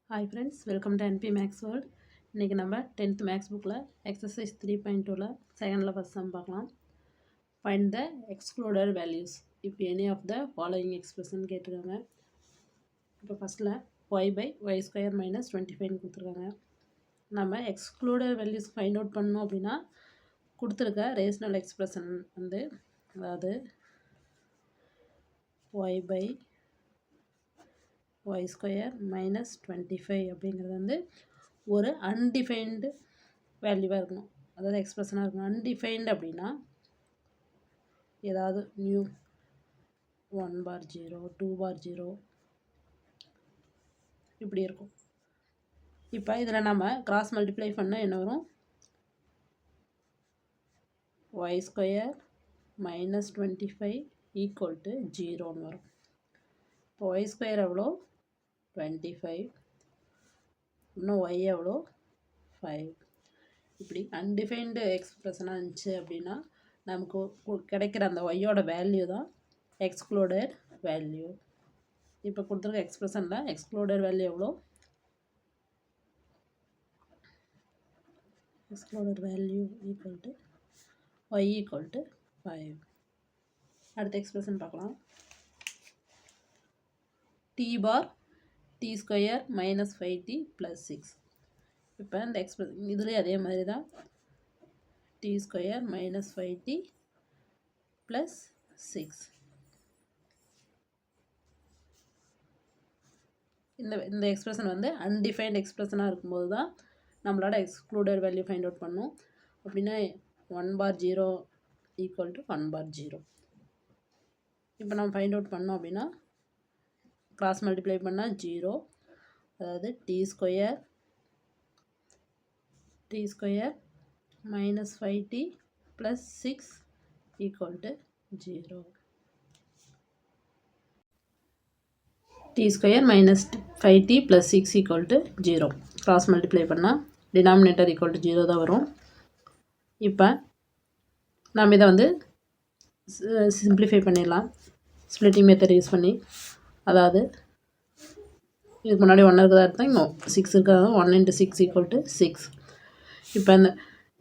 Hi friends, welcome to NP Max World. இன்றைக்கி நம்ம 10th maths புக்கில் எக்ஸசைஸ் 3.2ல செகண்டில் ஃபஸ்ட் சம் பார்க்கலாம். Find the excluded values if any of the following expression கேட்டிருக்காங்க. இப்போ ஃபஸ்ட்டில் y/y² - 25 கொடுத்துருக்காங்க. நம்ம எக்ஸ்க்ளூடட் வேல்யூஸ் ஃபைண்ட் அவுட் பண்ணோம் அப்படின்னா கொடுத்துருக்க ரேஷனல் எக்ஸ்பிரஷன் வந்து அதாவது y/y² - 25 அப்படிங்கிறது வந்து ஒரு அன்டிஃபைன்டு வேல்யூவாக இருக்கணும், அதாவது எக்ஸ்பிரஷனாக இருக்கணும். அன்டிஃபைன்டு அப்படின்னா ஏதாவது நியூ 1/0 2/0 இப்படி இருக்கும். இப்போ இதில் நம்ம கிராஸ் மல்டிப்ளை பண்ணால் என்ன வரும்? y² - 25 = 0ன்னு வரும். இப்போ y² எவ்வளோ? 25. இன்னும் y எவ்வளோ? 5. இப்படி அன்டிஃபைன்டு எக்ஸ்பிரஷனாக இருந்துச்சு அப்படின்னா நமக்கு கிடைக்கிற அந்த ஒய்யோட வேல்யூ தான் எக்ஸ்க்ளூடட் வேல்யூ. இப்போ கொடுத்துருக்க எக்ஸ்பிரஷனில் எக்ஸ்க்ளூடட் வேல்யூ எவ்வளோ? Excluded value = y = 5. அடுத்த எக்ஸ்பிரஷன் பார்க்கலாம். t⁻t² - 5t + 6. இப்போ இந்த எக்ஸ்பிரஷன் இதுலேயே அதே மாதிரி தான் t² - 5t + 6. இந்த எக்ஸ்பிரஷன் வந்து அன்டிஃபைன்ட் எக்ஸ்பிரஷனாக இருக்கும்போது தான் நம்மளோட எக்ஸ்க்ளூடட் வேல்யூ ஃபைண்ட் அவுட் பண்ணணும். அப்படின்னா 1/0 = 1/0. இப்போ நம்ம ஃபைண்ட் அவுட் பண்ணோம் அப்படின்னா கிராஸ் மல்டிப்ளை பண்ணால் 0, அதாவது t² - 5t + 6 = 0. t² - 5t + 6 = 0. Cross multiply பண்ணால் டினாமினேட்டர் = 0 தான் வரும். இப்போ நாம் இதை வந்து சிம்பிளிஃபை பண்ணிடலாம் ஸ்ப்ளிட்டிங் மெத்தட் யூஸ் பண்ணி. அதாவது இதுக்கு முன்னாடி 1 இருக்கிறதா இருந்தால் இங்கே 6 இருக்கிறதா 1 × 6 = 6. இப்போ இந்த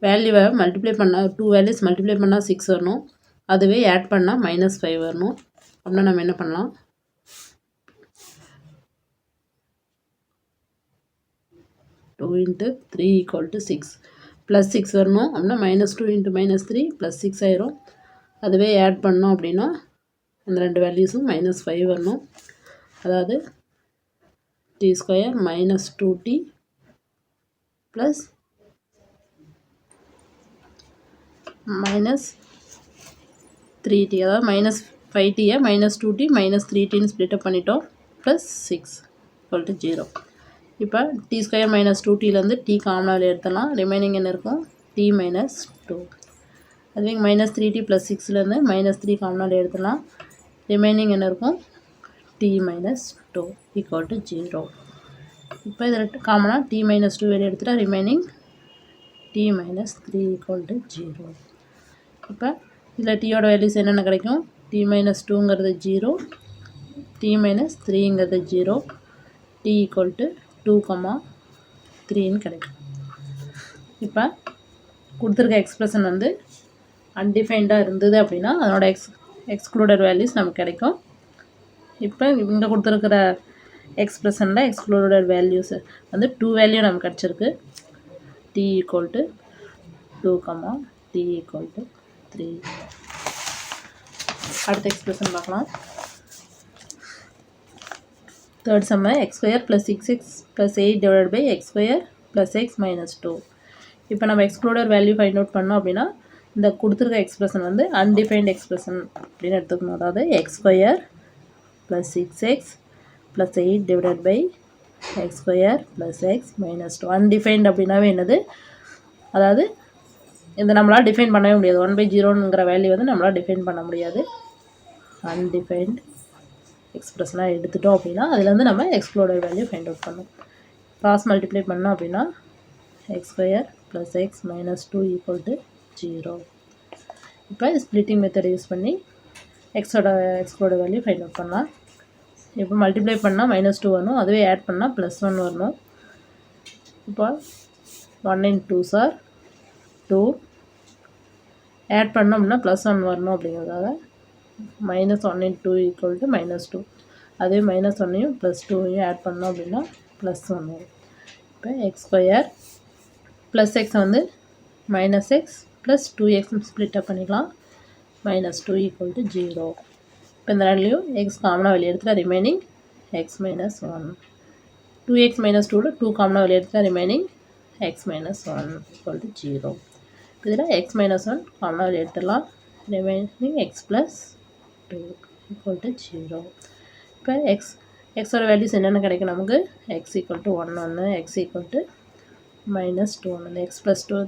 வேல்யூவை மல்டிப்ளை பண்ணால் 2 வேல்யூஸ் மல்டிப்ளை பண்ணால் 6 வரணும், அதுவே ஆட் பண்ணால் -5 வரணும். அப்படின்னா நம்ம என்ன பண்ணலாம்? 2 × 3 = 6 + 6 வரணும். அப்படின்னா -2 × -3 + 6 ஆயிரும். அதுவே ஆட் பண்ணோம் அப்படின்னா அந்த ரெண்டு வேல்யூஸும் -5 வரணும். அதாவது t² - 2t + -3t, அதாவது -5t-ஐ -2t -3tன்னு ஸ்ப்ளிட்டப் பண்ணிட்டோம், +6 = 0. இப்போ t² - 2tலேருந்து t காமனாக எடுத்துடலாம், ரிமைனிங் என்ன இருக்கும்? t - 2. அதுவே -3t + 6லேருந்து -3 காமனாக எடுத்துடலாம், ரிமைனிங் என்ன இருக்கும்? t - 2 = 0. இப்போ இதில் காமனாக t - 2 வெளியே எடுத்துட்டால் ரிமைனிங் t - 3 = 0. இப்போ இதில் டீயோட வேல்யூஸ் என்னென்ன கிடைக்கும்? t - 2ங்கிறது 0, t - 3ங்கிறது 0, t = 2, 3ன்னு கிடைக்கும். இப்போ கொடுத்துருக்க எக்ஸ்பிரஷன் வந்து அன்டிஃபைன்டாக இருந்தது அப்படின்னா அதனோட எக்ஸ்க்ளூடட் வேல்யூஸ் நமக்கு கிடைக்கும். இப்போ இங்கே கொடுத்துருக்கிற எக்ஸ்பிரஷனில் எக்ஸ்க்ளூடட் வேல்யூஸ் வந்து 2 வேல்யூ நமக்கு கிடச்சிருக்கு. t = 2, t = 3. அடுத்த எக்ஸ்பிரஷன் பார்க்கலாம். தேர்ட் சம்மு x² + 6x + 8 / x² + x - 2. இப்போ நம்ம எக்ஸ்க்ளூடட் வேல்யூ ஃபைண்ட் அவுட் பண்ணோம் அப்படின்னா இந்த கொடுத்துருக்க எக்ஸ்பிரஷன் வந்து அன்டிஃபைன்ட் எக்ஸ்பிரஷன் அப்படின்னு எடுத்துக்கணும். அதாவது x² + 6x + 8 / x² + x - 2. Undefined அப்படின்னாவே என்னது? அதாவது இந்த நம்மளால் டிஃபைன் பண்ணவே முடியாது. 1/0ங்கிற வேல்யூ வந்து நம்மளால் டிஃபைன் பண்ண முடியாது. அன்டிஃபைன்ட் எக்ஸ்பிரஷனாக எடுத்துட்டோம் அப்படின்னா அதுலேருந்து நம்ம எக்ஸ்க்ளூடட் வேல்யூ ஃபைண்ட் அவுட் பண்ணணும். கிராஸ் மல்டிப்ளை பண்ணோம் அப்படின்னா x² + x - 2 = 0. இப்போ ஸ்ப்ளிட்டிங் மெத்தட் யூஸ் பண்ணி எக்ஸோட எக்ஸ்க்ளூடட் வேல்யூ ஃபைண்ட் அவுட் பண்ணலாம். இப்போ மல்டிப்ளை பண்ணால் -2 வரணும், அதுவே ஆட் பண்ணால் +1 வரணும். இப்போ 1 × 2 சார் 2, ஆட் பண்ணோம் அப்படின்னா +1 வரணும் அப்படிங்கிறதுக்காக -1 × 2 = -2. அதே -1ஐயும் +2ஐயும் ஆட் பண்ணோம் அப்படின்னா +1 வரும். இப்போ x² + x வந்து -x + 2x ஸ்ப்ளிட்டப் பண்ணிக்கலாம். -2 = 0. இப்போ இந்த ரெண்டுலையும் x காமனாக வெளியே எடுத்துட்டா ரிமைனிங் x - 1. 2x - 2ல் 2 காமனாக வெளியே எடுத்துட்டா ரிமைனிங் x - 1 = 0. இதில் x - 1 காமனாக வெளியே எடுத்துடலாம், ரிமைனிங் x + 2 = 0. இப்போ எக்ஸோட வேல்யூஸ் என்னென்ன கிடைக்கும் நமக்கு? x = 1 1, x = -2 1. இந்த x + 2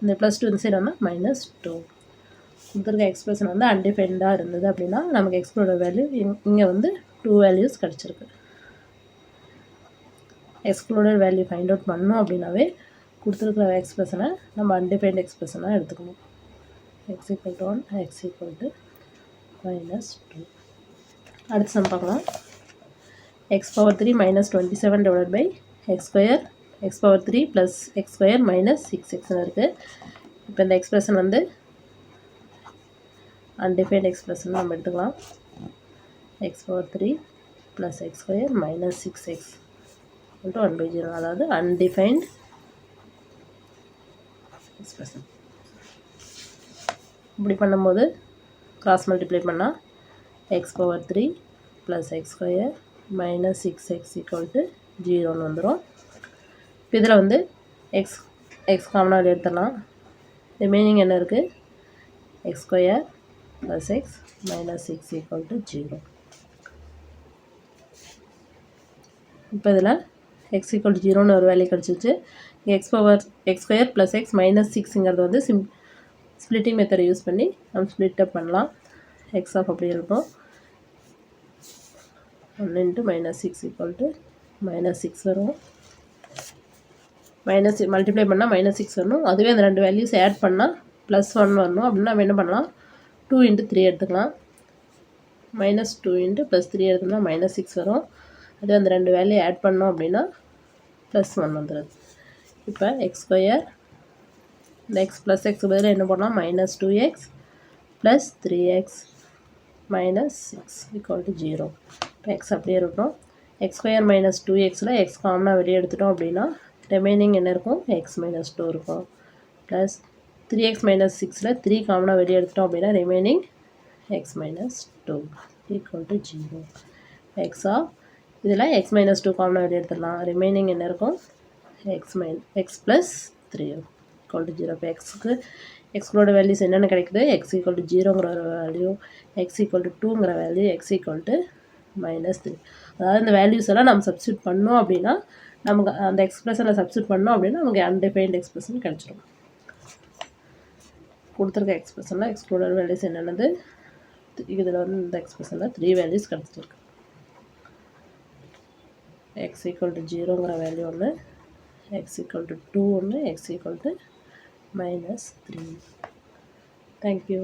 இந்த +2 இந்த சைடு வந்தால் -2. கொடுத்துருக்க எக்ஸ்பிரஷன் வந்து அன்டிஃபைன்டாக இருந்தது அப்படின்னா நமக்கு எக்ஸோட வேல்யூ இங்கே வந்து 2 வேல்யூஸ் கிடச்சிருக்கு. எக்ஸ்க்ளூடட் வேல்யூ ஃபைண்ட் அவுட் பண்ணோம் அப்படின்னாவே கொடுத்துருக்குற எக்ஸ்பிரஷனை நம்ம அன்டிஃபைன்ட் எக்ஸ்பிரஷனாக எடுத்துக்கணும். x = 1, x = -2. அடுத்து சம் பார்க்கலாம். x⁴ - 27 / x², x⁴ + x² - 6x இருக்குது. இப்போ இந்த எக்ஸ்பிரஷன் வந்து அன்டிஃபைன்ட் எக்ஸ்பிரஷன் நம்ம எடுத்துக்கலாம். x⁴ + x² - 6x = 1/0. அதாவது அன்டிஃபைன்ட் எக்ஸ்பிரஷன். இப்படி பண்ணும்போது கிராஸ் மல்டிப்ளை பண்ணால் x⁴ + x² - 6x = 0ன்னு வந்துடும். இப்போ இதில் வந்து x காமனாக எடுத்துடலாம், ரிமைனிங் என்ன இருக்குது? x² + x - 6 = 0. இப்போ இதில் x = 0ன்னு ஒரு வேல்யூ கிடச்சிச்சு. x² + x - 6ங்கிறது வந்து ஸ்ப்ளிட்டிங் மெத்தடை யூஸ் பண்ணி நம்ம ஸ்ப்ளிட்டப் பண்ணலாம். x அப்படியே இருக்கும். 1 × -6 = -6 வரும். மல்டிப்ளை பண்ணால் -6 வரணும், அதுவே அந்த ரெண்டு வேல்யூஸ் ஆட் பண்ணால் +1 வரணும். அப்படின்னா நம்ம என்ன பண்ணலாம்? 2 × 3 எடுத்துக்கலாம். -2 × +3 எடுத்தோம்னா -6 வரும். அது அந்த ரெண்டு வேல்யூ ஆட் பண்ணோம் அப்படின்னா +1 வந்துடுது. இப்போ x² இந்த x + x பதிலாக என்ன பண்ணலாம்? -2x + 3x - 6 = 0. இப்போ x அப்படியே இருக்கும். x² - 2xல் x காமனாக வெளியே எடுத்துட்டோம் அப்படின்னா ரிமைனிங் என்ன இருக்கும்? x - 2 இருக்கும். ப்ளஸ் 3x - 6ல் 3 காமனாக வெளியே எடுத்துட்டோம் அப்படின்னா ரிமைனிங் x - 2 = 0. எக்ஸா இதில் x - 2 காமனாக வெளியே எடுத்துடலாம், ரிமைனிங் என்ன இருக்கும்? x + 3 = 0. இப்போ எக்ஸுக்கு எக்ஸோட வேல்யூஸ் என்னென்ன கிடைக்குது? x = 0ங்கிற ஒரு வேல்யூ, x = 2ங்கிற வேல்யூ, x = -3. அதாவது இந்த வேல்யூஸ் எல்லாம் நம்ம சப்ஸ்டியூட் பண்ணோம் அப்படின்னா நமக்கு அந்த எக்ஸ்பிரஷனில் சப்ஸ்டியூட் பண்ணோம் அப்படின்னா நமக்கு அன்டிஃபைன்ட் எக்ஸ்பிரஷன் கிடச்சிடும். கொடுத்துருக்க எக்ஸ்பிரஷனில் எக்ஸ்க்ளூடட் வேல்யூஸ் என்னென்னது? இதில் வந்து இந்த எக்ஸ்பிரஷனில் 3 வேல்யூஸ் கிடச்சிருக்கு. x = 0ங்கிற வேல்யூ ஒன்று, x = 2 ஒன்று, x = -3. தேங்க்யூ.